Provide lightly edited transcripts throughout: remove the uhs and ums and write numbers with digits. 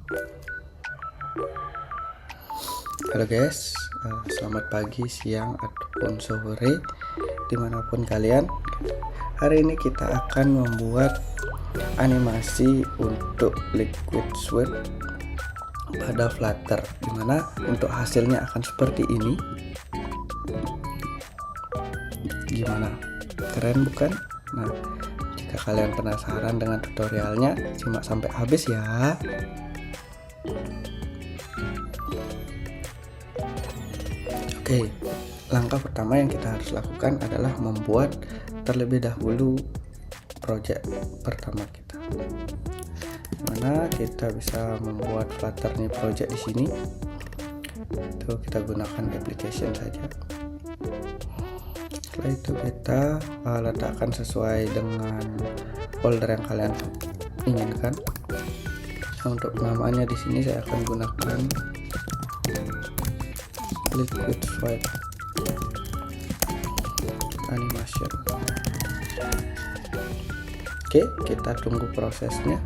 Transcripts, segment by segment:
Halo guys, selamat pagi, siang, ataupun sore dimanapun kalian. Hari ini kita akan membuat animasi untuk Liquid Swift pada Flutter, dimana untuk hasilnya akan seperti ini. Gimana? Keren bukan? Nah, jika kalian penasaran dengan tutorialnya, simak sampai habis ya. Oke, langkah pertama yang kita harus lakukan adalah membuat terlebih dahulu project pertama kita. Mana kita bisa membuat Flutter nih project di sini. Itu kita gunakan application saja. Setelah itu kita letakkan sesuai dengan folder yang kalian inginkan. Nah, untuk penamaannya di sini saya akan gunakan Liquid Swift Animation. Oke, kita tunggu prosesnya.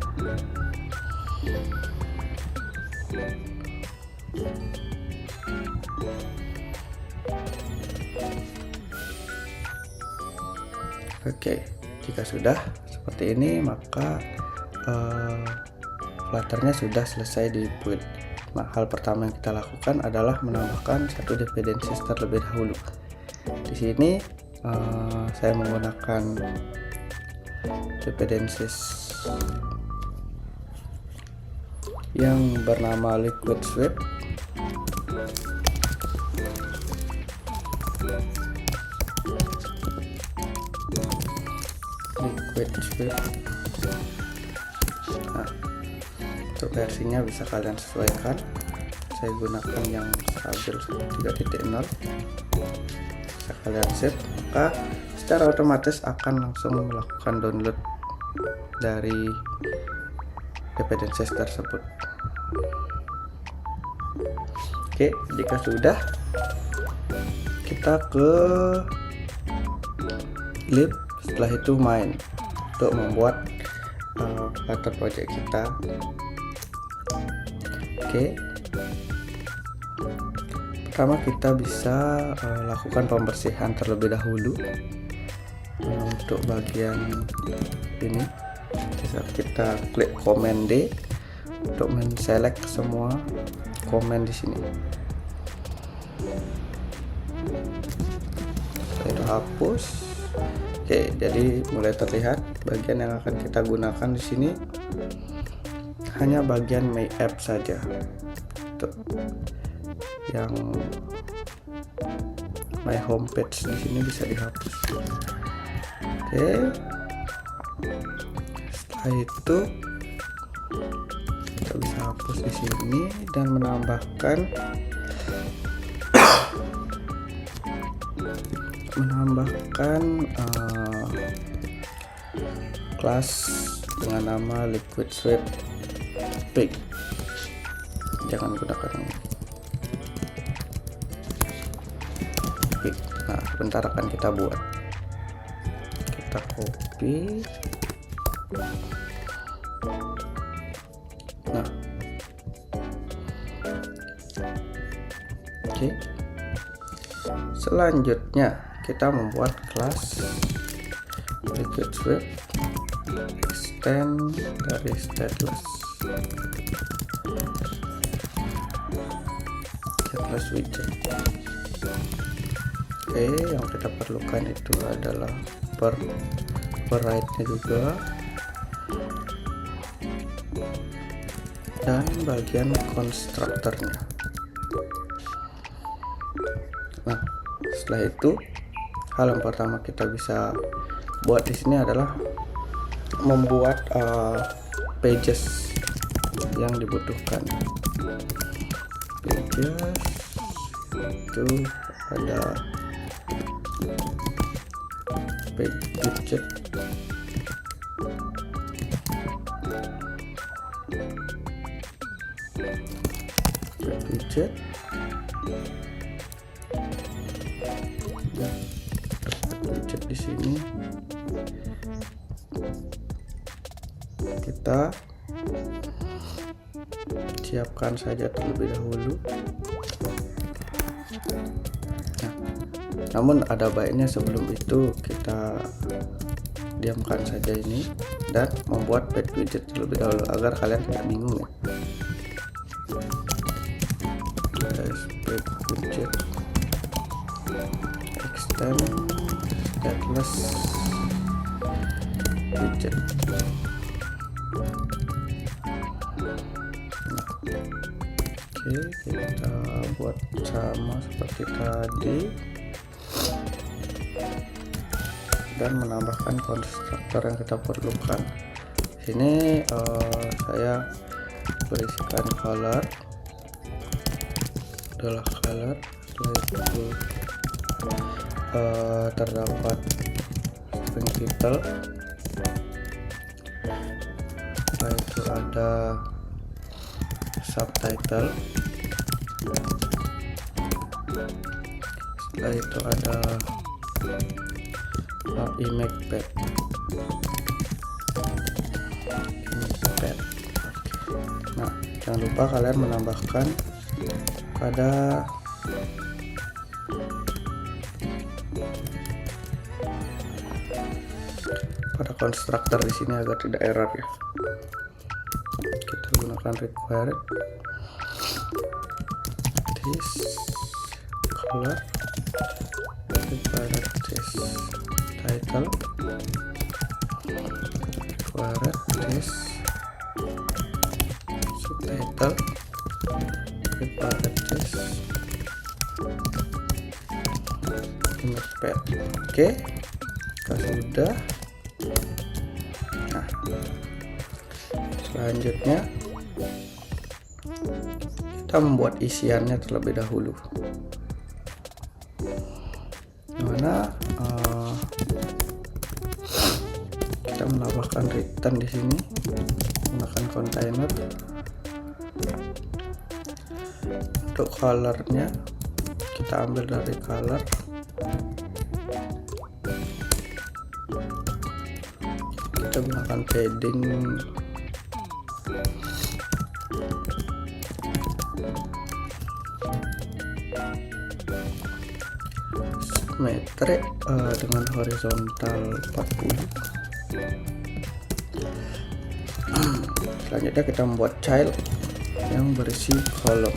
Oke, jika sudah seperti ini, maka Flutternya sudah selesai dibuat. Nah, hal pertama yang kita lakukan adalah menambahkan satu dependencies terlebih dahulu. Di sini saya menggunakan dependencies yang bernama Liquid Swift. Nah, untuk versinya bisa kalian sesuaikan. Saya gunakan yang stabil 3.0. Bisa kalian save, maka secara otomatis akan langsung melakukan download dari dependencies tersebut. Oke, jika sudah, kita ke lib, setelah itu main untuk membuat Flutter project kita. Oke, pertama kita bisa lakukan pembersihan terlebih dahulu. Untuk bagian ini bisa kita klik Command D untuk men-select semua komen di sini. Setelah itu hapus. Oke, jadi mulai terlihat bagian yang akan kita gunakan di sini hanya bagian My App saja. Tuh, yang My Homepage di sini bisa dihapus. Oke, setelah itu kita bisa hapus di sini dan menambahkan kelas dengan nama Liquid Swift Pig. Jangan gunakan yang Pig. Nah, sebentar akan kita buat. Kita copy. Nah, oke. Selanjutnya kita membuat kelas Liquid Swift extend dari stateless widget. Oke, yang kita perlukan itu adalah override-nya juga dan bagian konstruktornya. Nah, setelah itu hal yang pertama kita bisa buat di sini adalah membuat pages yang dibutuhkan. Pages itu ada page widget, widget di sini. Kita siapkan saja terlebih dahulu. Nah, namun ada baiknya sebelum itu kita diamkan saja ini dan membuat page widget terlebih dahulu agar kalian tidak bingung ya. Page widget extend stateless widget. Oke, kita buat sama seperti tadi dan menambahkan konstruktor yang kita perlukan. Sini saya berisikan color adalah color, setelah itu terdapat string title, setelah itu ada subtitle, setelah itu ada image pad. Nah, jangan lupa kalian menambahkan pada konstruktor di sini agar tidak error ya. Kita gunakan required this color, required this title, required this subtitle, required this image pad. Oke, kalau sudah, nah selanjutnya kita membuat isiannya terlebih dahulu, dimana kita menambahkan return di sini menggunakan container. Untuk colornya kita ambil dari color, kita gunakan padding symmetric dengan horizontal 40. Selanjutnya kita membuat child yang berisi kolom.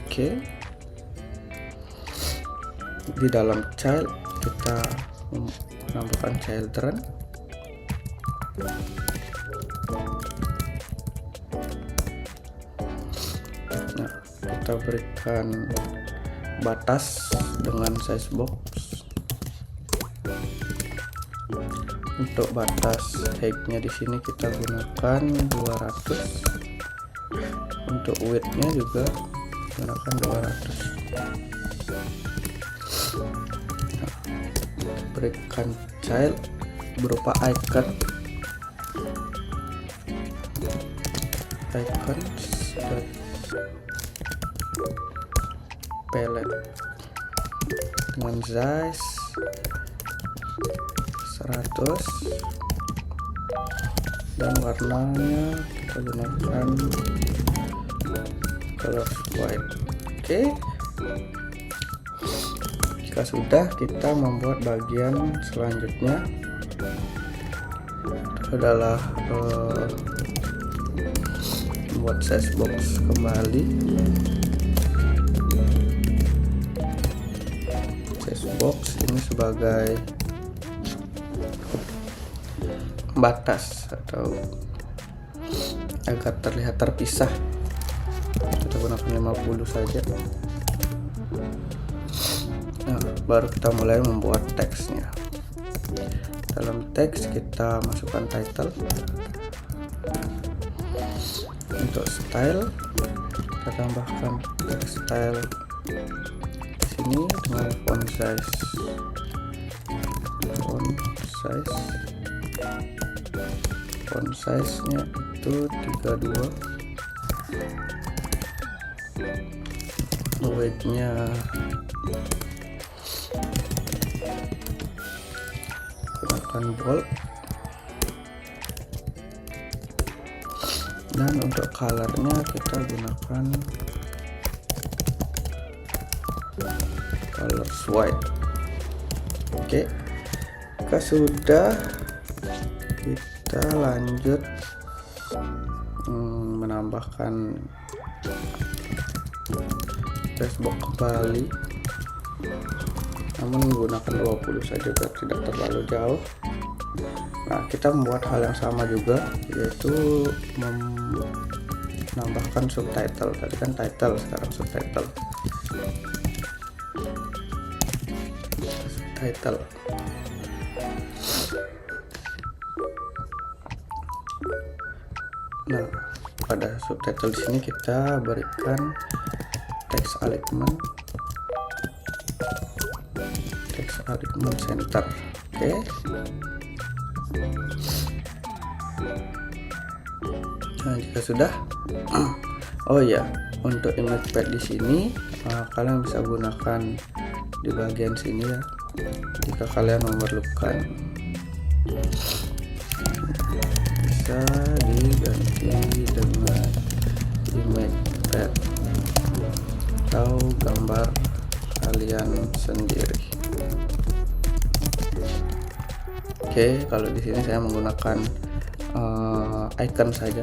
Oke, di dalam child kita menambahkan children. Nah, kita berikan batas dengan size box. Untuk batas height-nya di sini kita gunakan 200. Untuk width-nya juga gunakan 200. Nah, berikan child berupa icon, palette dengan size 100 dan warnanya kita gunakan color white. Oke, jika sudah, kita membuat bagian selanjutnya adalah membuat size box kembali. Size box ini sebagai batas atau agar terlihat terpisah, kita gunakan 50 saja. Nah, baru kita mulai membuat teksnya. Dalam teks kita masukkan title. Untuk style kita tambahkan text style di sini dengan font size-nya itu 32, weight-nya gunakan bold, Dan untuk colornya kita gunakan color white. Oke, jika sudah, kita lanjut menambahkan flashbox kembali, namun menggunakan 20 saja biar tidak terlalu jauh. Nah, kita membuat hal yang sama juga, yaitu menambahkan subtitle. Tadi kan title, sekarang subtitle. Nah, pada subtitle di sini kita berikan text alignment center. Oke. Nah, jika sudah, oh ya, untuk image pad di sini kalian bisa gunakan di bagian sini ya, jika kalian memerlukan. Bisa diganti dengan image pad atau gambar kalian sendiri. Oke, kalau di sini saya menggunakan icon saja.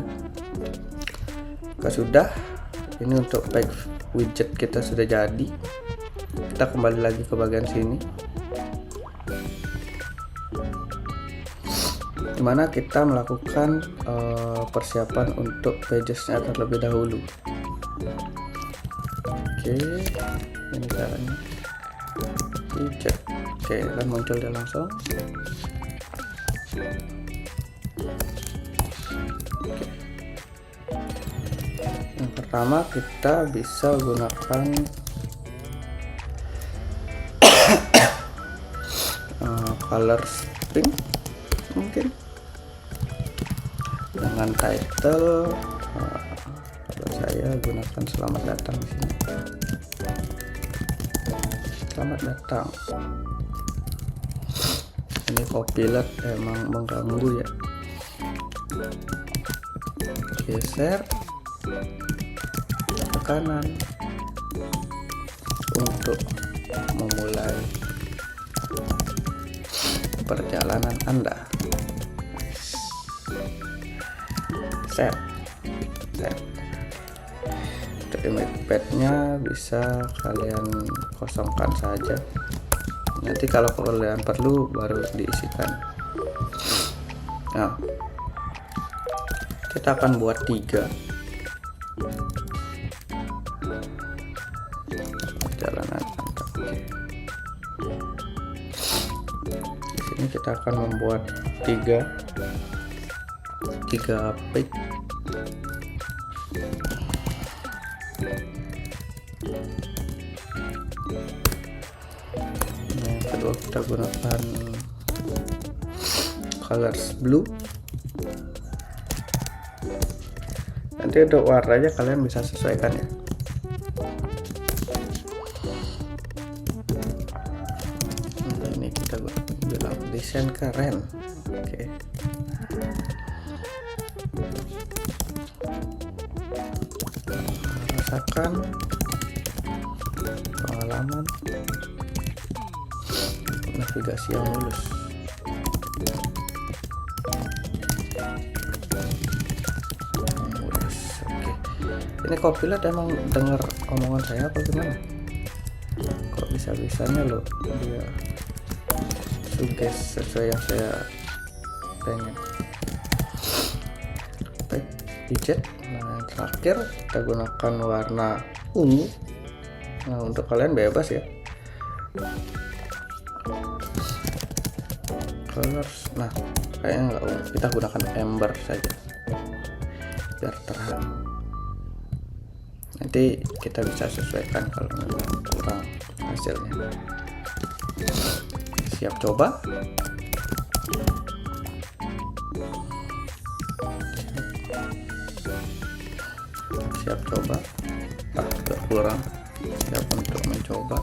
Jika sudah, ini untuk back widget kita sudah jadi. Kita kembali lagi ke bagian sini, dimana kita melakukan persiapan untuk pagesnya terlebih dahulu. Oke, ini caranya. Widget, oke, kan muncul dia langsung. Yang pertama kita bisa gunakan color string mungkin dengan title. Kalau saya gunakan selamat datang di sini. Selamat datang. Ini copilot emang mengganggu ya. Geser ke kanan untuk memulai perjalanan Anda. Set. Untuk image pad-nya bisa kalian kosongkan saja. Nanti kalau kalian perlu baru diisikan. Nah, kita akan buat 3 perjalanan Anda. Di sini kita akan membuat 3 page. Yang kedua kita gunakan colors blue. Nanti untuk warnanya kalian bisa sesuaikan ya. Nah, ini kita bilang desain keren. Oke. Rasakan pengalaman navigasi yang mulus. Oke. Ini copilot emang dengar omongan saya apa gimana? Kok bisa-bisanya loh dia suggest sesuai yang saya pengen. Baik, widget. Nah, yang terakhir kita gunakan warna ungu. Nah, untuk kalian bebas ya. Colors. Nah, kayaknya nggak ungu. Kita gunakan ember saja biar terang. Nanti kita bisa sesuaikan kalau memang kurang hasilnya. Siap coba? Siap coba? Agak kurang. Siap untuk mencoba.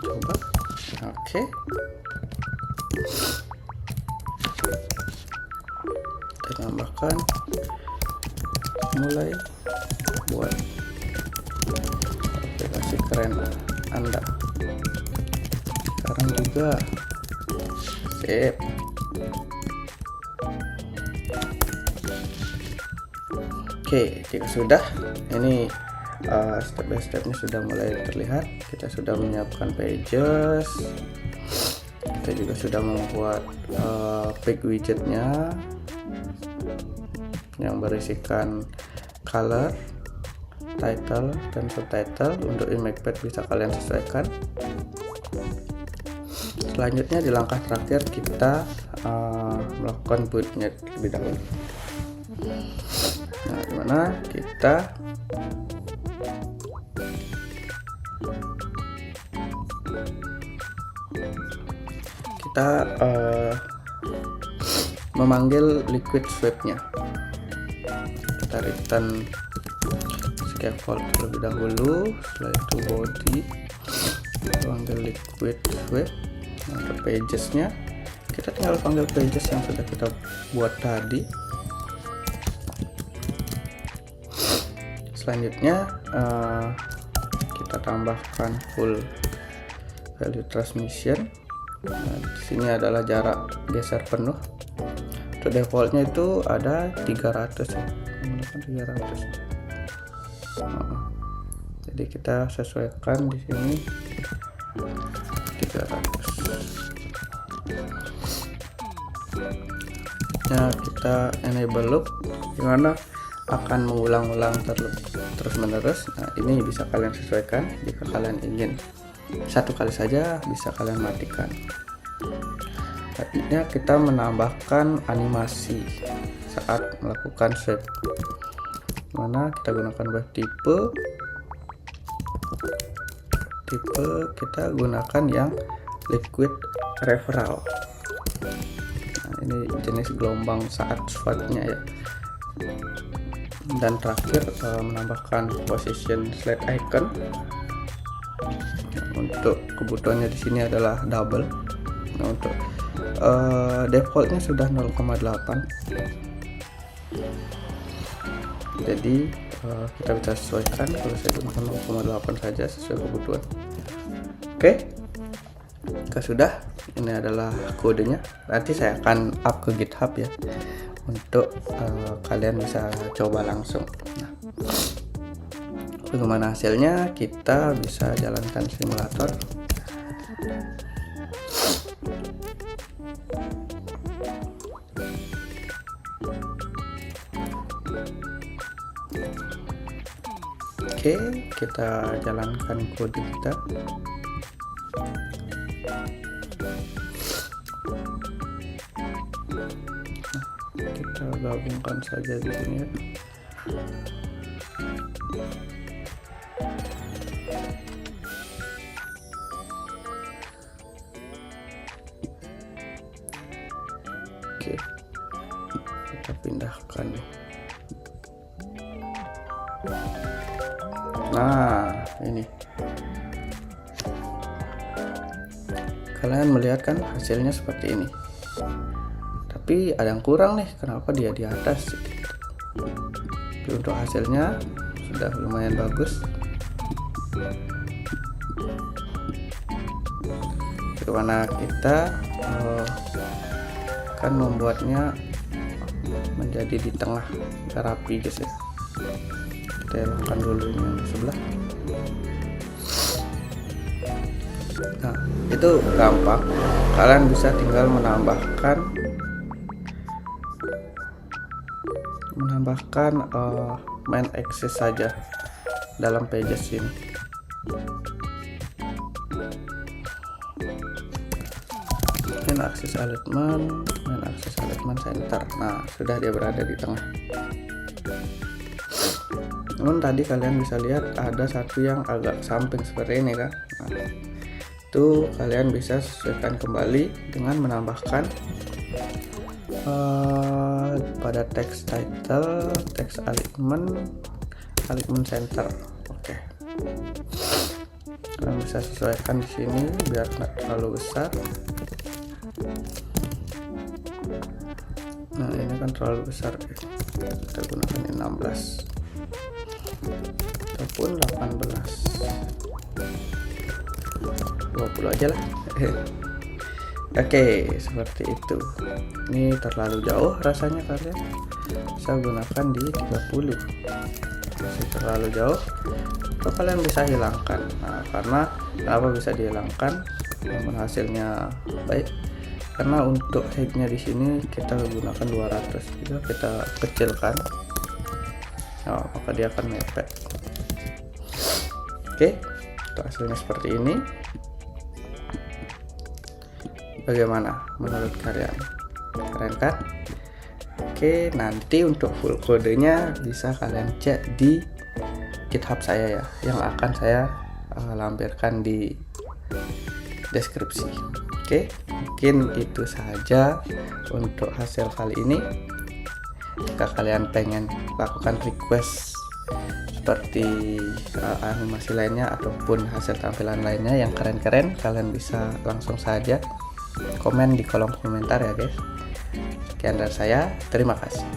Coba. Oke. silakan mulai buat aplikasi keren Anda sekarang juga. Sip. Oke, jika sudah, ini step by stepnya sudah mulai terlihat. Kita sudah menyiapkan pages, kita juga sudah membuat page widgetnya yang berisikan color, title, dan subtitle. Untuk image page bisa kalian sesuaikan. Selanjutnya di langkah terakhir kita melakukan build-nya lebih dahulu. Nah, dimana kita memanggil liquid sweep-nya. Kita return scaffold terlebih dahulu, setelah itu body, panggil liquid sweep. Nah, untuk pages-nya kita tinggal panggil pages yang sudah kita buat tadi. Selanjutnya kita tambahkan full value transmission. Nah, di sini adalah jarak geser penuh. Untuk defaultnya itu ada 300 ya, menggunakan 300. Jadi kita sesuaikan di sini 300. Nah, kita enable loop, dimana akan mengulang-ulang terus menerus. Nah, ini bisa kalian sesuaikan. Jika kalian ingin satu kali saja, bisa kalian matikan. Selanjutnya kita menambahkan animasi saat melakukan sweep, mana kita gunakan web tipe kita gunakan yang liquid referral. Nah, ini jenis gelombang saat swipe-nya ya. Dan terakhir menambahkan position slide icon. Untuk kebutuhannya di sini adalah double. Nah, untuk defaultnya sudah 0,8. Jadi kita bisa sesuaikan. Kalau saya gunakan 0,8 saja sesuai kebutuhan. Oke, jika sudah, ini adalah kodenya. Nanti saya akan up ke GitHub ya, untuk kalian bisa coba langsung. Nah, bagaimana hasilnya? Kita bisa jalankan simulator. Oke, kita jalankan kode kita. Kita gabungkan saja di sini ya. Oke, kita pindahkan. Nah, ini kalian melihat kan hasilnya seperti ini. Tapi ada yang kurang nih, kenapa dia di atas? Tapi untuk hasilnya sudah lumayan bagus. Bagaimana kita akan membuatnya menjadi di tengah, biar rapi guys ya. Kita hilangkan dulu yang sebelah. Nah, itu gampang. Kalian bisa tinggal menambahkan main access saja dalam pages ini. Main access alignment center. Nah, sudah dia berada di tengah. Namun tadi kalian bisa lihat ada satu yang agak samping seperti ini kan. Nah, itu kalian bisa sesuaikan kembali dengan menambahkan pada text title, text alignment center. Oke. Kalian bisa sesuaikan di sini biar nggak terlalu besar. Nah, ini kan terlalu besar. kita gunakan 16 ataupun 18, 20 aja lah. Oke, seperti itu. Ini terlalu jauh rasanya kalian. Saya gunakan di 30. Masih terlalu jauh. Atau kalian bisa hilangkan. Nah, karena kenapa bisa dihilangkan namun hasilnya baik? Karena untuk height-nya di sini kita gunakan 200. Jika kita kecilkan, nah, maka dia akan mepet. Oke, untuk hasilnya seperti ini. Bagaimana menurut kalian? Keren kan? Oke, nanti untuk full kodenya bisa kalian cek di GitHub saya ya, yang akan saya lampirkan di deskripsi. Oke, mungkin itu saja untuk hasil kali ini. Jika kalian pengen lakukan request seperti animasi lainnya ataupun hasil tampilan lainnya yang keren-keren, kalian bisa langsung saja komen di kolom komentar ya guys. Sekian dari saya, terima kasih.